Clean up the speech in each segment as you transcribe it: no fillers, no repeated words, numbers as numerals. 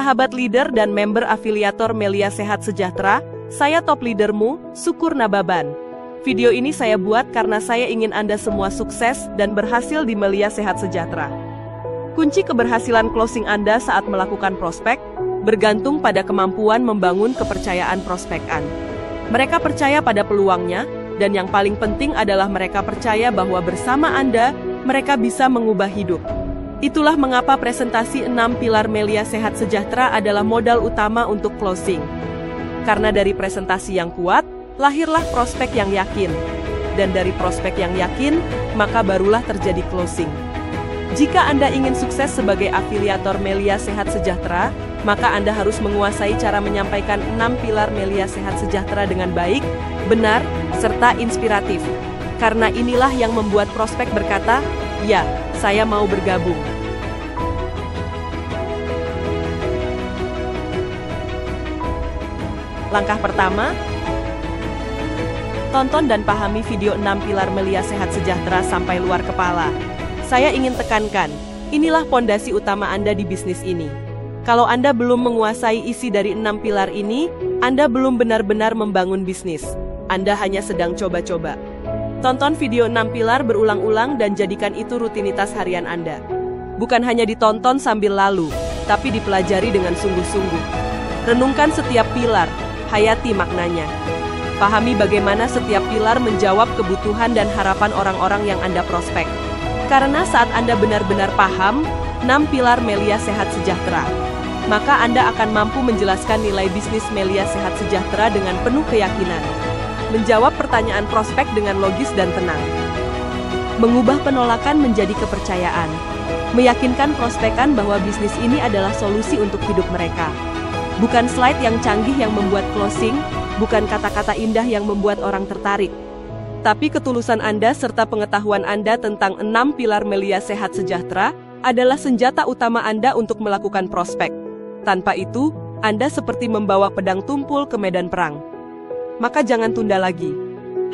Sahabat leader dan member afiliator Melia Sehat Sejahtera, saya top leadermu, Syukur Nababan. Video ini saya buat karena saya ingin Anda semua sukses dan berhasil di Melia Sehat Sejahtera. Kunci keberhasilan closing Anda saat melakukan prospek bergantung pada kemampuan membangun kepercayaan prospekan. Mereka percaya pada peluangnya, dan yang paling penting adalah mereka percaya bahwa bersama Anda, mereka bisa mengubah hidup. Itulah mengapa presentasi 6 pilar Melia Sehat Sejahtera adalah modal utama untuk closing. Karena dari presentasi yang kuat, lahirlah prospek yang yakin. Dan dari prospek yang yakin, maka barulah terjadi closing. Jika Anda ingin sukses sebagai afiliator Melia Sehat Sejahtera, maka Anda harus menguasai cara menyampaikan 6 pilar Melia Sehat Sejahtera dengan baik, benar, serta inspiratif. Karena inilah yang membuat prospek berkata, "Ya, saya mau bergabung." Langkah pertama, tonton dan pahami video 6 pilar Melia Sehat Sejahtera sampai luar kepala. Saya ingin tekankan, inilah pondasi utama Anda di bisnis ini. Kalau Anda belum menguasai isi dari 6 pilar ini, Anda belum benar-benar membangun bisnis. Anda hanya sedang coba-coba. Tonton video 6 pilar berulang-ulang dan jadikan itu rutinitas harian Anda. Bukan hanya ditonton sambil lalu, tapi dipelajari dengan sungguh-sungguh. Renungkan setiap pilar, hayati maknanya. Pahami bagaimana setiap pilar menjawab kebutuhan dan harapan orang-orang yang Anda prospek. Karena saat Anda benar-benar paham 6 pilar Melia Sehat Sejahtera, maka Anda akan mampu menjelaskan nilai bisnis Melia Sehat Sejahtera dengan penuh keyakinan. Menjawab pertanyaan prospek dengan logis dan tenang. Mengubah penolakan menjadi kepercayaan. Meyakinkan prospekan bahwa bisnis ini adalah solusi untuk hidup mereka. Bukan slide yang canggih yang membuat closing, bukan kata-kata indah yang membuat orang tertarik. Tapi ketulusan Anda serta pengetahuan Anda tentang 6 pilar Melia Sehat Sejahtera adalah senjata utama Anda untuk melakukan prospek. Tanpa itu, Anda seperti membawa pedang tumpul ke medan perang. Maka jangan tunda lagi.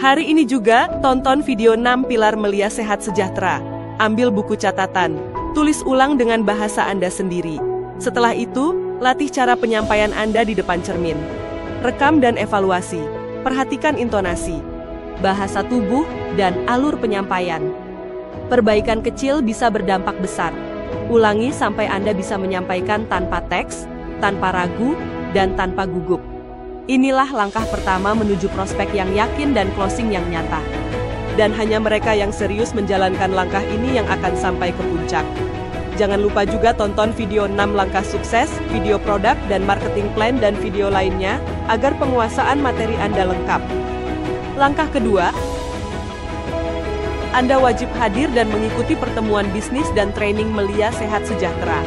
Hari ini juga, tonton video 6 pilar Melia Sehat Sejahtera. Ambil buku catatan, tulis ulang dengan bahasa Anda sendiri. Setelah itu, latih cara penyampaian Anda di depan cermin. Rekam dan evaluasi. Perhatikan intonasi, bahasa tubuh, dan alur penyampaian. Perbaikan kecil bisa berdampak besar. Ulangi sampai Anda bisa menyampaikan tanpa teks, tanpa ragu, dan tanpa gugup. Inilah langkah pertama menuju prospek yang yakin dan closing yang nyata. Dan hanya mereka yang serius menjalankan langkah ini yang akan sampai ke puncak. Jangan lupa juga tonton video 6 langkah sukses, video produk dan marketing plan dan video lainnya, agar penguasaan materi Anda lengkap. Langkah kedua, Anda wajib hadir dan mengikuti pertemuan bisnis dan training Melia Sehat Sejahtera.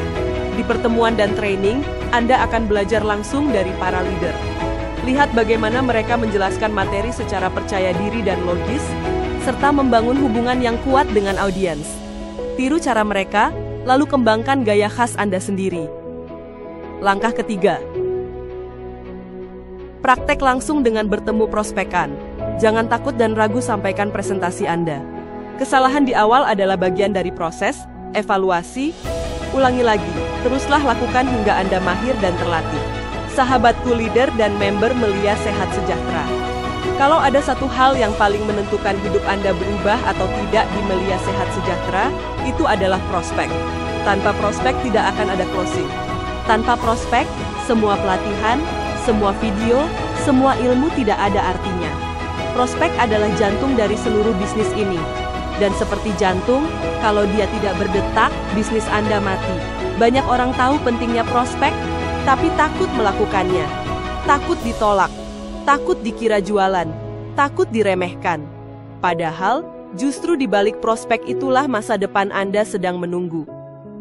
Di pertemuan dan training, Anda akan belajar langsung dari para leader. Lihat bagaimana mereka menjelaskan materi secara percaya diri dan logis, serta membangun hubungan yang kuat dengan audiens. Tiru cara mereka, lalu kembangkan gaya khas Anda sendiri. Langkah ketiga, praktek langsung dengan bertemu prospekan. Jangan takut dan ragu sampaikan presentasi Anda. Kesalahan di awal adalah bagian dari proses, evaluasi, ulangi lagi, teruslah lakukan hingga Anda mahir dan terlatih. Sahabatku leader dan member Melia Sehat Sejahtera. Kalau ada satu hal yang paling menentukan hidup Anda berubah atau tidak di Melia Sehat Sejahtera, itu adalah prospek. Tanpa prospek tidak akan ada closing. Tanpa prospek, semua pelatihan, semua video, semua ilmu tidak ada artinya. Prospek adalah jantung dari seluruh bisnis ini. Dan seperti jantung, kalau dia tidak berdetak, bisnis Anda mati. Banyak orang tahu pentingnya prospek, tapi takut melakukannya. Takut ditolak, takut dikira jualan, takut diremehkan. Padahal, justru di balik prospek itulah masa depan Anda sedang menunggu.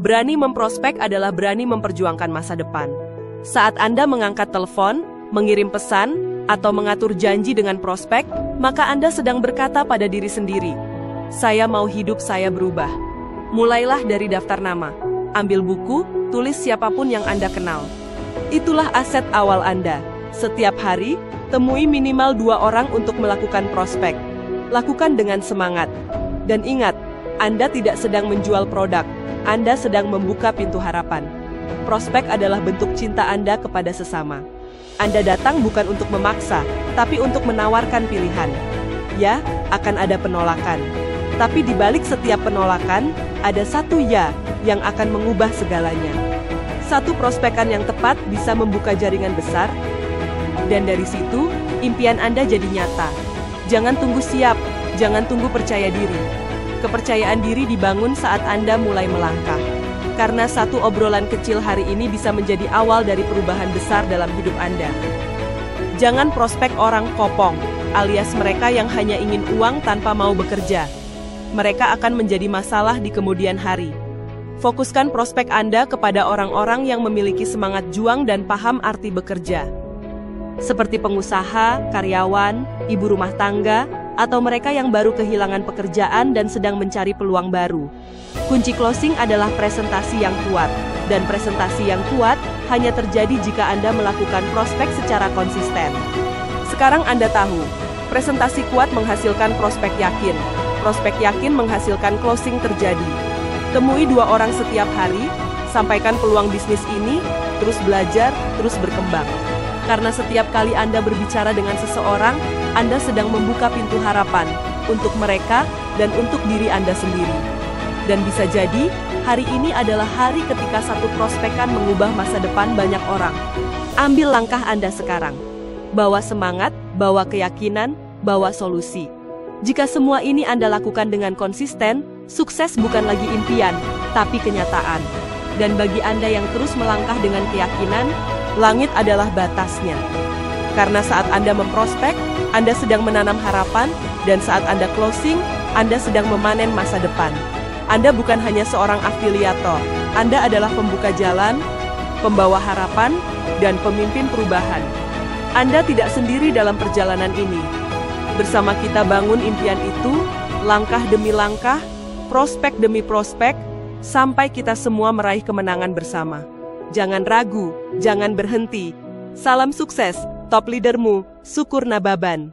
Berani memprospek adalah berani memperjuangkan masa depan. Saat Anda mengangkat telepon, mengirim pesan, atau mengatur janji dengan prospek, maka Anda sedang berkata pada diri sendiri, "Saya mau hidup saya berubah." Mulailah dari daftar nama. Ambil buku, tulis siapapun yang Anda kenal. Itulah aset awal Anda. Setiap hari, temui minimal 2 orang untuk melakukan prospek. Lakukan dengan semangat. Dan ingat, Anda tidak sedang menjual produk, Anda sedang membuka pintu harapan. Prospek adalah bentuk cinta Anda kepada sesama. Anda datang bukan untuk memaksa, tapi untuk menawarkan pilihan. Ya, akan ada penolakan. Tapi di balik setiap penolakan, ada satu ya yang akan mengubah segalanya. Satu prospekan yang tepat bisa membuka jaringan besar, dan dari situ, impian Anda jadi nyata. Jangan tunggu siap, jangan tunggu percaya diri. Kepercayaan diri dibangun saat Anda mulai melangkah. Karena satu obrolan kecil hari ini bisa menjadi awal dari perubahan besar dalam hidup Anda. Jangan prospek orang kopong, alias mereka yang hanya ingin uang tanpa mau bekerja. Mereka akan menjadi masalah di kemudian hari. Fokuskan prospek Anda kepada orang-orang yang memiliki semangat juang dan paham arti bekerja. Seperti pengusaha, karyawan, ibu rumah tangga, atau mereka yang baru kehilangan pekerjaan dan sedang mencari peluang baru. Kunci closing adalah presentasi yang kuat, dan presentasi yang kuat hanya terjadi jika Anda melakukan prospek secara konsisten. Sekarang Anda tahu, presentasi kuat menghasilkan prospek yakin, prospek yakin menghasilkan closing terjadi. Temui 2 orang setiap hari, sampaikan peluang bisnis ini, terus belajar, terus berkembang. Karena setiap kali Anda berbicara dengan seseorang, Anda sedang membuka pintu harapan untuk mereka dan untuk diri Anda sendiri. Dan bisa jadi, hari ini adalah hari ketika satu prospekan mengubah masa depan banyak orang. Ambil langkah Anda sekarang. Bawa semangat, bawa keyakinan, bawa solusi. Jika semua ini Anda lakukan dengan konsisten, sukses bukan lagi impian, tapi kenyataan. Dan bagi Anda yang terus melangkah dengan keyakinan, langit adalah batasnya. Karena saat Anda memprospek, Anda sedang menanam harapan, dan saat Anda closing, Anda sedang memanen masa depan. Anda bukan hanya seorang afiliator, Anda adalah pembuka jalan, pembawa harapan, dan pemimpin perubahan. Anda tidak sendiri dalam perjalanan ini. Bersama kita bangun impian itu, langkah demi langkah, prospek demi prospek, sampai kita semua meraih kemenangan bersama. Jangan ragu, jangan berhenti. Salam sukses, top leadermu, Sukur Nababan.